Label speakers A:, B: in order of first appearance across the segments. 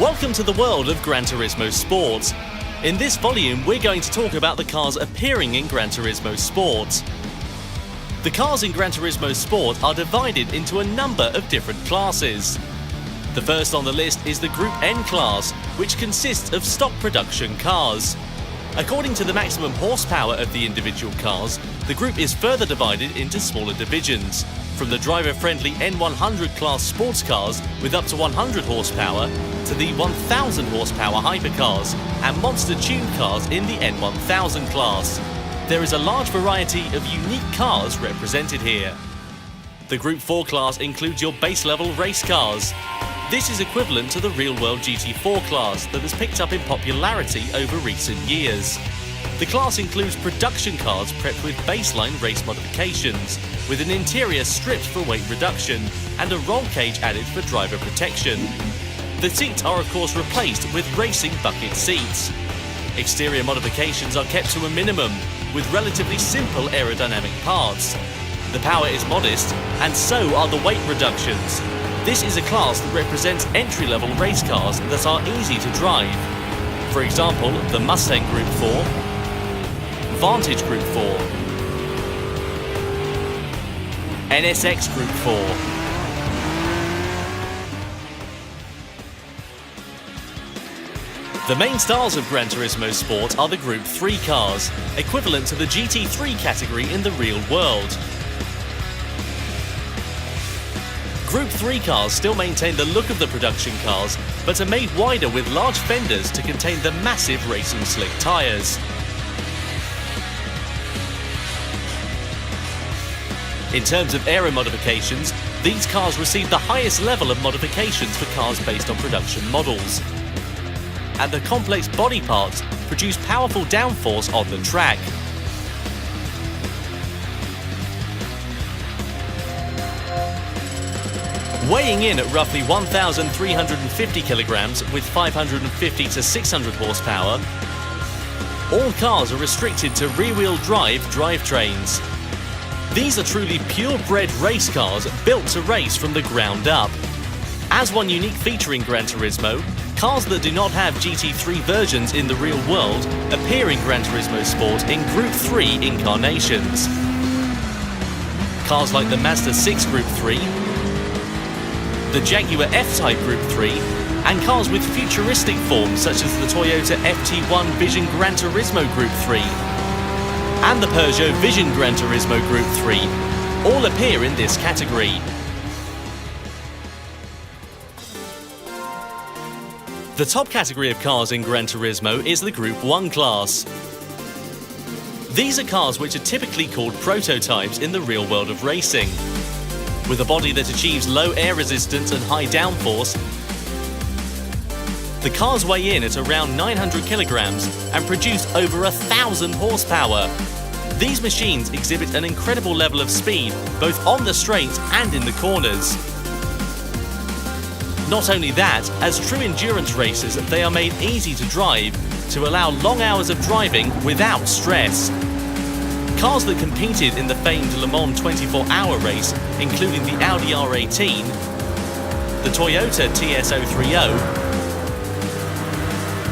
A: Welcome to the world of Gran Turismo Sport. In this volume, we're going to talk about the cars appearing in Gran Turismo Sport. The cars in Gran Turismo Sport are divided into a number of different classes. The first on the list is the Group N class, which consists of stock production cars. According to the maximum horsepower of the individual cars, the group is further divided into smaller divisions, from the driver-friendly N100 class sports cars with up to 100 horsepower to the 1000 horsepower hypercars and monster-tuned cars in the N1000 class. There is a large variety of unique cars represented here. The Group 4 class includes your base-level race cars. This is equivalent to the real-world GT4 class that has picked up in popularity over recent years. The class includes production cars prepped with baseline race modifications, with an interior stripped for weight reduction and a roll cage added for driver protection. The seats are of course replaced with racing bucket seats. Exterior modifications are kept to a minimum, with relatively simple aerodynamic parts. The power is modest, and so are the weight reductions. This is a class that represents entry-level race cars that are easy to drive. For example, the Mustang Group 4, Vantage Group 4, NSX Group 4, The main stars of Gran Turismo Sport are the Group 3 cars, equivalent to the GT3 category in the real world. Group 3 cars still maintain the look of the production cars, but are made wider with large fenders to contain the massive racing slick tyres. In terms of aero modifications, these cars receive the highest level of modifications for cars based on production models. And the complex body parts produce powerful downforce on the track. Weighing in at roughly 1,350 kilograms with 550 to 600 horsepower, all cars are restricted to rear-wheel drive drivetrains. These are truly purebred race cars built to race from the ground up. As one unique feature in Gran Turismo, cars that do not have GT3 versions in the real world appear in Gran Turismo Sport in Group 3 incarnations. Cars like the Mazda 6 Group 3, the Jaguar F-Type Group 3, and cars with futuristic forms such as the Toyota FT1 Vision Gran Turismo Group 3 and the Peugeot Vision Gran Turismo Group 3 all appear in this category. The top category of cars in Gran Turismo is the Group 1 class. These are cars which are typically called prototypes in the real world of racing. With a body that achieves low air resistance and high downforce, the cars weigh in at around 900 kilograms and produce over 1,000 horsepower. These machines exhibit an incredible level of speed, both on the straights and in the corners. Not only that, as true endurance races, they are made easy to drive to allow long hours of driving without stress. Cars that competed in the famed Le Mans 24-hour race, including the Audi R18, the Toyota TS030,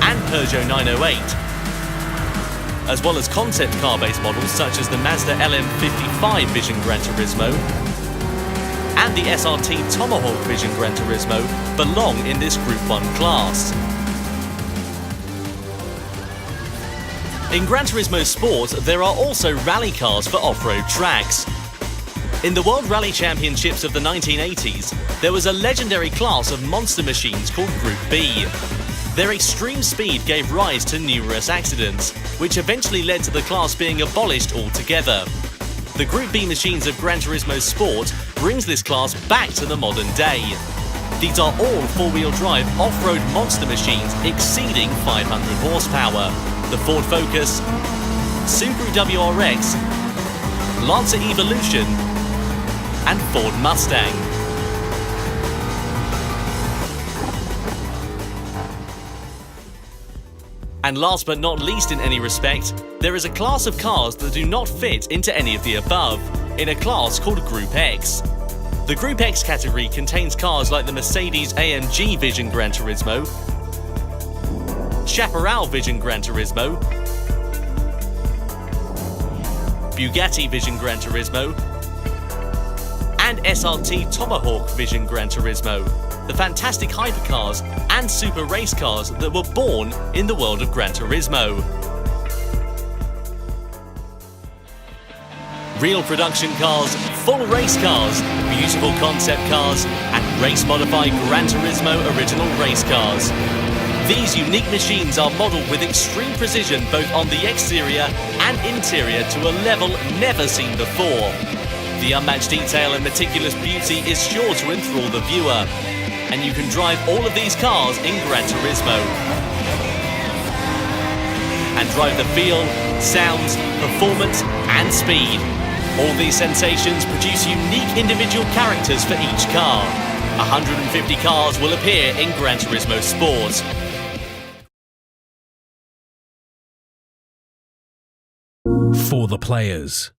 A: and Peugeot 908, as well as concept car-based models such as the Mazda LM55 Vision Gran Turismo and the SRT Tomahawk Vision Gran Turismo, belong in this Group 1 class. In Gran Turismo Sport, there are also rally cars for off-road tracks. In the World Rally Championships of the 1980s, there was a legendary class of monster machines called Group B. Their extreme speed gave rise to numerous accidents, which eventually led to the class being abolished altogether. The Group B machines of Gran Turismo Sport brings this class back to the modern day. These are all four-wheel drive off-road monster machines exceeding 500 horsepower. The Ford Focus, Subaru WRX, Lancer Evolution, and Ford Mustang. And last but not least in any respect, there is a class of cars that do not fit into any of the above, in a class called Group X. The Group X category contains cars like the Mercedes-AMG Vision Gran Turismo, Chaparral Vision Gran Turismo, Bugatti Vision Gran Turismo, and SRT Tomahawk Vision Gran Turismo, the fantastic hypercars and super race cars that were born in the world of Gran Turismo. Real production cars, full race cars, beautiful concept cars, and race-modified Gran Turismo original race cars. These unique machines are modelled with extreme precision both on the exterior and interior to a level never seen before. The unmatched detail and meticulous beauty is sure to enthrall the viewer, and you can drive all of these cars in Gran Turismo and drive the feel, sounds, performance and speed. All these sensations produce unique individual characters for each car. 150 cars will appear in Gran Turismo Sport.
B: For the players.